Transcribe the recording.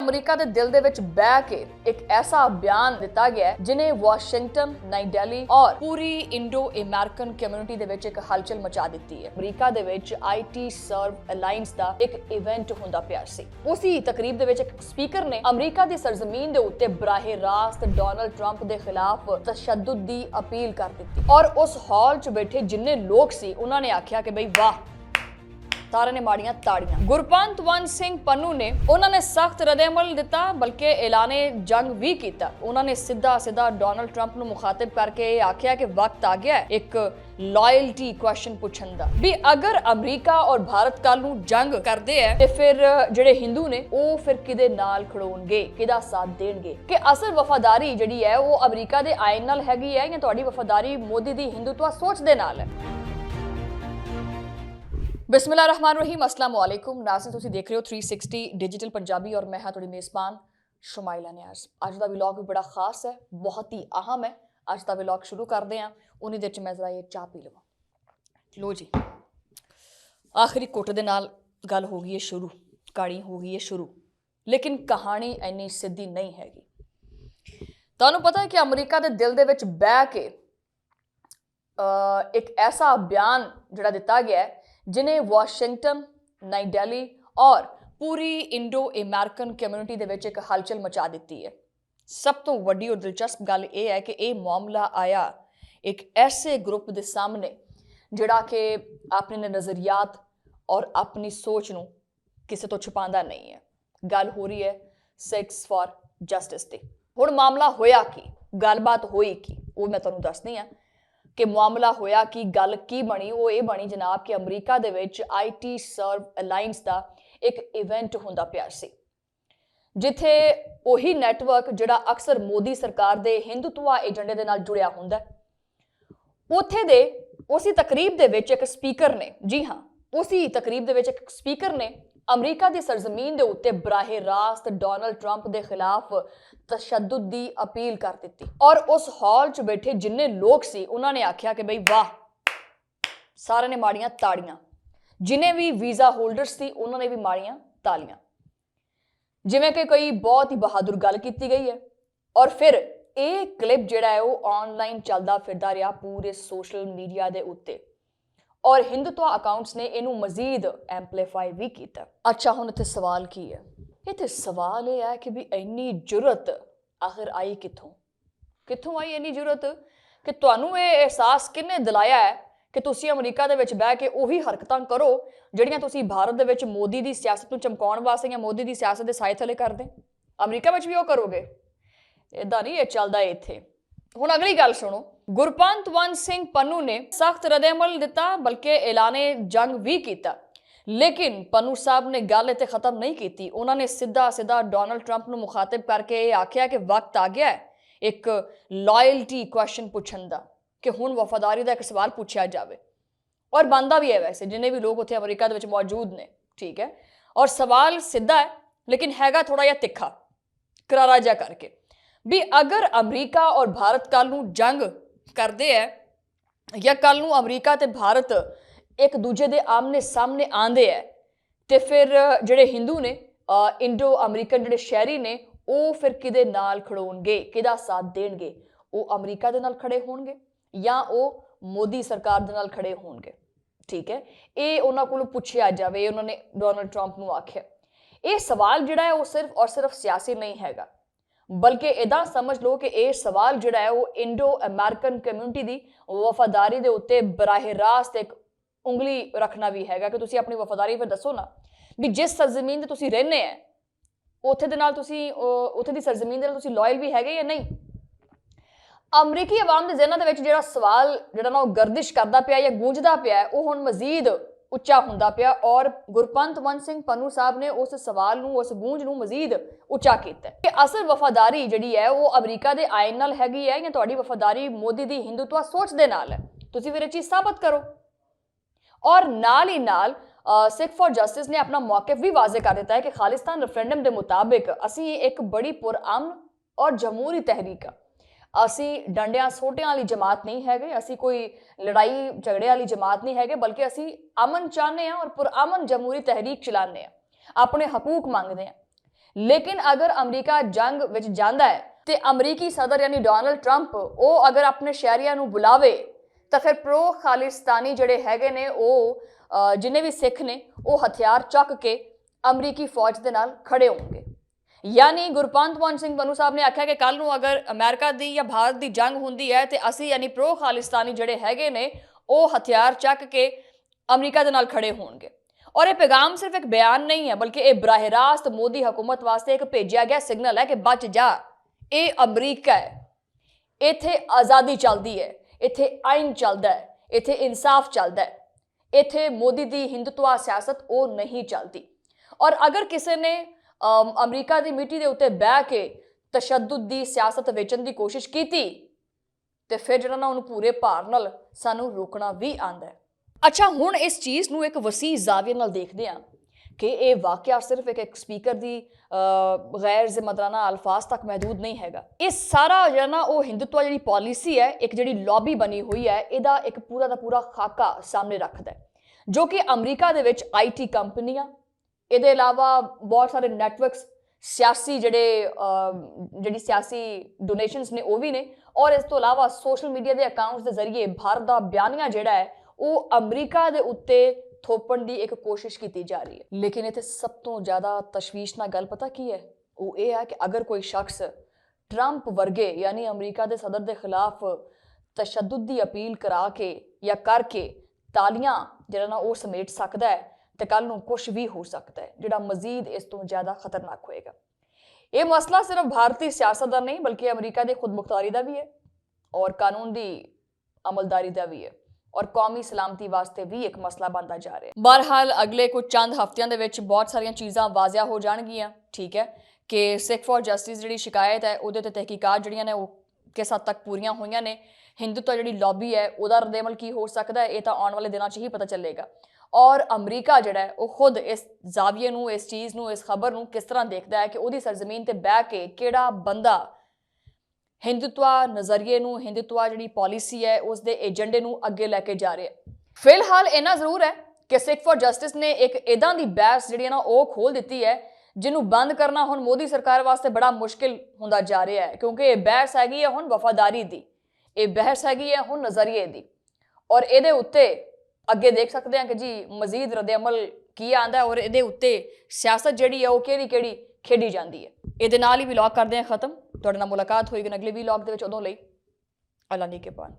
America ਦੇ ਦਿਲ ਦੇ ਵਿੱਚ ਬਹਿ ਕੇ ਇੱਕ ਐਸਾ ਬਿਆਨ ਦਿੱਤਾ ਗਿਆ ਜਿਨੇ ਵਾਸ਼ਿੰਗਟਨ, ਨਈ ਦਿੱਲੀ ਔਰ ਪੂਰੀ ਇੰਡੋ ਅਮਰੀਕਨ ਕਮਿਊਨਿਟੀ ਦੇ ਵਿੱਚ ਇੱਕ ਹਲਚਲ ਮਚਾ ਦਿੱਤੀ ਹੈ। ਅਮਰੀਕਾ ਦੇ ਵਿੱਚ ਆਈਟੀ ਸਰਵ ਅਲਾਈਅੰਸ ਦਾ ਇੱਕ ਇਵੈਂਟ ਹੁੰਦਾ ਪਿਆ ਸੀ। ਉਸੇ ਤਕਰੀਬ ਦੇ ਵਿੱਚ ਇੱਕ ਸਪੀਕਰ ਨੇ ਅਮਰੀਕਾ ਦੀ ਸਰਜ਼ਮੀਨ ਦੇ ਉੱਤੇ ਬਰਾਹ ਰਾਸਤ ਡੋਨਲਡ ਟਰੰਪ ਦੇ ਖਿਲਾਫ ਤਸ਼ੱਦਦ ਦੀ ਅਪੀਲ ਕਰ ਦਿੱਤੀ ਔਰ ਉਸ ਹਾਲ 'ਚ ਬੈਠੇ ਜਿੰਨੇ ਲੋਕ ਸੀ ਉਹਨਾਂ ਨੇ ਆਖਿਆ ਕਿ ਬਈ ਵਾਹ, ਸਾਰਿਆਂ ਨੇ ਮਾੜੀਆਂ ਤਾੜੀਆਂ। ਗੁਰਪੰਤ ਸਿੰਘ ਪੰਨੂ ਨੇ ਉਹਨਾਂ ਨੇ ਸਖਤ ਰੱਦ-ਏ-ਅਮਲ ਦਿੱਤਾ, ਬਲਕਿ ਐਲਾਨੇ ਜੰਗ ਵੀ ਕੀਤਾ। ਉਹਨਾਂ ਨੇ ਸਿੱਧਾ ਡੋਨਲਡ ਟਰੰਪ ਨੂੰ ਮੁਖਾਤਬ ਕਰਕੇ ਇਹ ਆਖਿਆ ਕਿ ਵਕਤ ਆ ਗਿਆ ਇੱਕ ਲਾਇਲਟੀ ਕੁਐਸਚਨ ਪੁੱਛਣ ਦਾ ਵੀ ਅਗਰ ਅਮਰੀਕਾ ਔਰ ਭਾਰਤ ਕੱਲ ਨੂੰ ਜੰਗ ਕਰਦੇ ਆ ਤੇ ਫਿਰ ਜਿਹੜੇ ਹਿੰਦੂ ਨੇ ਉਹ ਫਿਰ ਕਿਹਦੇ ਨਾਲ ਖੜੋਣਗੇ, ਕਿਹਦਾ ਸਾਥ ਦੇਣਗੇ, ਕਿ ਅਸਲ ਵਫਾਦਾਰੀ ਜਿਹੜੀ ਹੈ ਉਹ ਅਮਰੀਕਾ ਦੇ ਆਇਨ ਨਾਲ ਹੈਗੀ ਹੈ ਜਾਂ ਤੁਹਾਡੀ ਵਫਾਦਾਰੀ ਮੋਦੀ ਦੀ ਹਿੰਦੂਤਵਾ ਸੋਚ ਦੇ ਨਾਲ ਹੈ। बिस्मिल्लाहिर्रहमानिर्रहीम, अस्सलाम वालेकुम नाज़रीन, तुसीं देख रहे हो 360 डिजिटल पंजाबी और मैं हाँ तुहाडी मेज़बान शुमाइला नियाज़। अज दा व्लॉग भी बड़ा खास है, बहुत ही अहम है। अज दा व्लॉग शुरू करते हैं, उन्हीं देर च मैं जरा ये चाह पी लवां। लो जी, आखिरी कुट दे नाल गल हो गई है शुरू, कहानी हो गई है शुरू, लेकिन कहानी इन्नी सीधी नहीं हैगी। तुहानूं पता है कि अमरीका दे दिल दे विच बैठ के एक ऐसा बयान जिहड़ा दिता गया है जिन्हें वाशिंगटन, नई दिल्ली और पूरी इंडो अमेरिकन कम्यूनिटी दे विच एक हलचल मचा दी है। सब तो वड्डी और दिलचस्प गल यह है कि यह मामला आया एक ऐसे ग्रुप के सामने जिहड़ा कि अपने नज़रियात और अपनी सोच नूं किसी तो छुपांदा नहीं है। गल हो रही है सिक्स फॉर जस्टिस दी। हुण मामला होया की, गलबात होई की, वो मैं तुहानूं दसदी हां कि मामला होया कि गल की बनी। वो ये बनी जनाब कि अमरीका दे विच आईटी सर्व अलायंस का एक इवेंट हुंदा पिया सी, जिथे वही नैटवर्क जिहड़ा अक्सर मोदी सरकार दे हिंदुत्व एजेंडे दे नाल जुड़िया हुंदा है। उत्थे दे उसी तकरीब दे विच एक स्पीकर ने, जी हाँ, उसी तकरीब दे विच एक स्पीकर ने अमरीका की सरजमीन के उत्ते बराह रास्त डोनल्ड ट्रंप के खिलाफ तशद्दुद की अपील कर दी और उस हॉल च बैठे जिन्ने लोग सी उन्होंने आख्या कि बई वाह, सारे ने माड़ियां ताड़ियां। जिन्हें भी वीज़ा होल्डर्स सी उन्होंने भी माड़ियां तालियां, जिवें कि कोई बहुत ही बहादुर गल की गई है। और फिर ये क्लिप जिहड़ा है वो ऑनलाइन चलता फिरदा रहा पूरे सोशल मीडिया के उत्ते और हिंदुत्व अकाउंट्स ने इनू मजीद एंपलीफाई भी किया। अच्छा, हुण इत्थे सवाल की है? इत्थे सवाल यह है कि भी इन्नी जुरत आखिर आई कित्थों आई इन्नी जुरत कि तुहानूं ये एहसास किन्ने दिलाया है कि तुसीं अमरीका दे विच बैठ के उही हरकतां करो जिहड़ियां तुसीं भारत दे विच मोदी दी सियासत नूं चमकाउण वास्ते या मोदी दी सियासत दे साए थले करदे, अमरीका विच भी वो करोगे? इदां नहीं ये चलदा इत्थे। हुण अगली गल सुणो। गुरपंत सिंह पंनू ने सख्त रद्द-ए-अमल दिता, बल्कि ऐलाने जंग भी किया, लेकिन पन्नू साहब ने गल इत्थे खत्म नहीं की। उन्होंने सीधा डोनल्ड ट्रंप नूं मुखातिब करके आख्या कि वक्त आ गया है एक लॉयल्टी क्वेश्चन पुछण दा, कि हुण वफादारी का एक सवाल पूछा जाए। और बनता भी है, वैसे जिन्हें भी लोग उत्थे अमरीका दे विच मौजूद ने, ठीक है। और सवाल सीधा है लेकिन हैगा थोड़ा जिहा तिखा, करारा जिहा करके भी अगर अमरीका और भारत कल नूं जंग करते हैं या कल नूं अमरीका ते भारत एक दूजे दे आमने सामने आंदे है ते फिर जिहड़े हिंदू ने इंडो अमरीकन जिहड़े शहरी ने वो फिर किहदे नाल खड़ोणगे, किहदा साथ देणगे? वो अमरीका दे नाल खड़े होणगे या वो मोदी सरकार दे नाल खड़े होणगे, ठीक है। ये उन्हां कोलों पुछिया जावे, उन्होंने डोनल्ड ट्रंप नूं आख्या। ये सवाल जिहड़ा है वो सिर्फ और सिर्फ सियासी नहीं हैगा, बल्कि इदा समझ लो कि यह सवाल जिहड़ा है वो इंडो अमेरिकन कम्यूनिटी की वफादारी के उत्ते बराह रास्त एक उंगली रखना भी हैगा कि तुसीं अपनी वफादारी फिर दसो ना भी जिस सरजमीन ते तुसीं रहने हैं उत्थे दे नाल तुसीं उत्थे दी सरजमीन दे नाल तुसीं लॉयल भी हैगे या नहीं। अमरीकी अवाम दे ज़हनां दे विच जिहड़ा सवाल जिहड़ा ना गर्दिश करदा पिया या गूंजदा पिया वो हुण मजीद उच्चा हुंदा पिया और गुरपंत सिंह पंनू साहब ने उस सवाल नूं, उस गूंज नूं मजीद उच्चा कीता कि असल वफादारी जिहड़ी है वो अमरीका दे आयन नाल हैगी है या तुहाडी वफादारी मोदी दी हिंदुत्व सोच दे नाल है। तुसीं फिर ये चीज़ साबित करो। और नाल ही नाल सिख फॉर जस्टिस ने अपना मौक़िफ़ भी वाज़े कर दिता है कि खालिस्तान रेफरेंडम के मुताबिक असीं एक बड़ी पुरअमन और जमहूरी तहरीक असी डंडियां सोटियां वाली जमात नहीं है, असी कोई लड़ाई झगड़े वाली जमात नहीं है, बल्कि असी अमन चाहते हैं और पुरअमन जमहूरी तहरीक चलाने हैं, अपने हकूक मंगते हैं। ਲੇਕਿਨ ਅਗਰ ਅਮਰੀਕਾ ਜੰਗ ਵਿੱਚ ਜਾਂਦਾ ਹੈ ਤੇ ਅਮਰੀਕੀ ਸਦਰ ਯਾਨੀ ਡੋਨਾਲਡ ਟਰੰਪ ਉਹ ਅਗਰ ਆਪਣੇ ਸ਼ਹਿਰੀਆਂ ਨੂੰ ਬੁਲਾਵੇ ਤਾਂ ਫਿਰ ਪ੍ਰੋ ਖਾਲਿਸਤਾਨੀ ਜਿਹੜੇ ਹੈਗੇ ਨੇ ਉਹ ਜਿੰਨੇ ਵੀ ਸਿੱਖ ਨੇ ਉਹ ਹਥਿਆਰ ਚੱਕ ਕੇ ਅਮਰੀਕੀ ਫੌਜ ਦੇ ਨਾਲ ਖੜੇ ਹੋਣਗੇ। यानी गुरपंत मान सिंह बनू साहब ने आख्या कि कल नूं अगर अमेरिका दी या भारत दी जंग हुंदी है तो असी यानी प्रो खालिस्तानी जिहड़े हैगे ने वो हथियार चक के अमरीका दे नाल खड़े होणगे। और ये पैगाम सिर्फ एक बयान नहीं है बल्कि ये बराह रास्त मोदी हुकूमत वास्ते एक भेजा गया सिग्नल है कि बच जा, ये अमरीका है, इत्थे आज़ादी चलती है, इत्थे आइन चलता है, इत्थे इंसाफ चलता है, इत्थे मोदी दी हिंदुत्व सियासत वो नहीं चलती। और अगर किसी ने अमरीका की मिट्टी के उत्ते बह के तशद्दुद की सियासत वेचण की कोशिश की तो फिर जो उन्होंने पूरे भार नाल सानू रोकना भी आंदा है। अच्छा हुण इस चीज़ नूं एक वसी जाविये नाल देखदे हां कि ये वाकया सिर्फ एक स्पीकर की गैर जिम्मेदाराना अल्फाज तक महदूद नहीं हैगा। ये सारा जो ना वो हिंदुत्व जी पॉलिसी है, एक जी लॉबी बनी हुई है, इहदा एक पूरा का पूरा खाका सामने रखता है जो कि अमरीका दे विच IT कंपनियां ਇਹਦੇ ਇਲਾਵਾ ਬਹੁਤ ਸਾਰੇ ਨੈਟਵਰਕਸ ਸਿਆਸੀ ਜਿਹੜੀ ਸਿਆਸੀ ਡੋਨੇਸ਼ਨਸ ਨੇ ਉਹ ਵੀ ਨੇ ਔਰ ਇਸ ਤੋਂ ਇਲਾਵਾ ਸੋਸ਼ਲ ਮੀਡੀਆ ਦੇ ਅਕਾਊਂਟਸ ਦੇ ਜ਼ਰੀਏ ਭਾਰਤ ਦਾ ਬਿਆਨੀਆ ਜਿਹੜਾ ਹੈ ਉਹ ਅਮਰੀਕਾ ਦੇ ਉੱਤੇ ਥੋਪਣ ਦੀ ਇੱਕ ਕੋਸ਼ਿਸ਼ ਕੀਤੀ ਜਾ ਰਹੀ ਹੈ। ਲੇਕਿਨ ਇੱਥੇ ਸਭ ਤੋਂ ਜ਼ਿਆਦਾ ਤਸ਼ਵੀਸ਼ਨਾਕ ਗੱਲ ਪਤਾ ਕੀ ਹੈ? ਉਹ ਇਹ ਹੈ ਕਿ ਅਗਰ ਕੋਈ ਸ਼ਖਸ ਟਰੰਪ ਵਰਗੇ ਯਾਨੀ ਅਮਰੀਕਾ ਦੇ ਸਦਰ ਦੇ ਖਿਲਾਫ ਤਸ਼ੱਦੁਦ ਦੀ ਅਪੀਲ ਕਰਾ ਕੇ ਜਾਂ ਕਰਕੇ ਤਾਲੀਆਂ ਜਿਹੜਾ ਨਾ ਉਹ ਸਮੇਟ ਸਕਦਾ ਹੈ तो कल नूं कुछ भी हो सकता है जिहड़ा मजीद इस तो ज़्यादा खतरनाक होएगा। ये मसला सिर्फ भारतीय सियासत का नहीं बल्कि अमरीका की खुद मुख्तारी का भी है और कानून की अमलदारी का भी है और कौमी सलामती वास्ते भी एक मसला बनता जा रहा है। बहरहाल अगले कुछ चंद हफ्तियां दे विच बहुत सारियां चीज़ां वाजिया हो जाणगियां, ठीक है, कि सिख फॉर जस्टिस जिहड़ी शिकायत है उहदे ते तहकीकात जिहड़ियां ने किस हद तक पूरीआं होईआं ने, हिंदुत्व जिहड़ी लॉबी है उहदा रद्द-ए-अमल की हो सकता है, ये तो आने वाले दिनों 'ਚ ही पता चलेगा। और अमरीका जिहड़ा है वो खुद इस जाविये नूं, इस चीज़ नूं, इस खबर नूं किस तरह देखता है कि उहदी सरजमीन ते बह के किहड़ा बंदा हिंदुत्व नज़रिए नूं, हिंदुत्व जिहड़ी पॉलिसी है उस दे एजेंडे नूं अगे लैके जा रहे हैं। फिलहाल इन्ना जरूर है कि सिख फॉर जस्टिस ने एक इदां दी बहस जिहड़ी ना वो खोल दित्ती है जिन्हों बंद करना हुण मोदी सरकार वास्ते बड़ा मुश्किल हुंदा जा रहा है क्योंकि ये बहस हैगी है हुण वफादारी दी, ये बहस हैगी है हुण नज़रिए दी और इहदे उत्ते अगे देख सकते हैं कि जी मजीद रद्द-ए-अमल की आंदा और इहदे उत्ते सियासत जिहड़ी है वो किहड़ी खेडी जाती है। इहदे नाल ही व्लॉग करते हैं खत्म। तुहाडे नाल मुलाकात होएगी अगले व्लॉग दे विच, उदों लई अल्लाह नी के पान।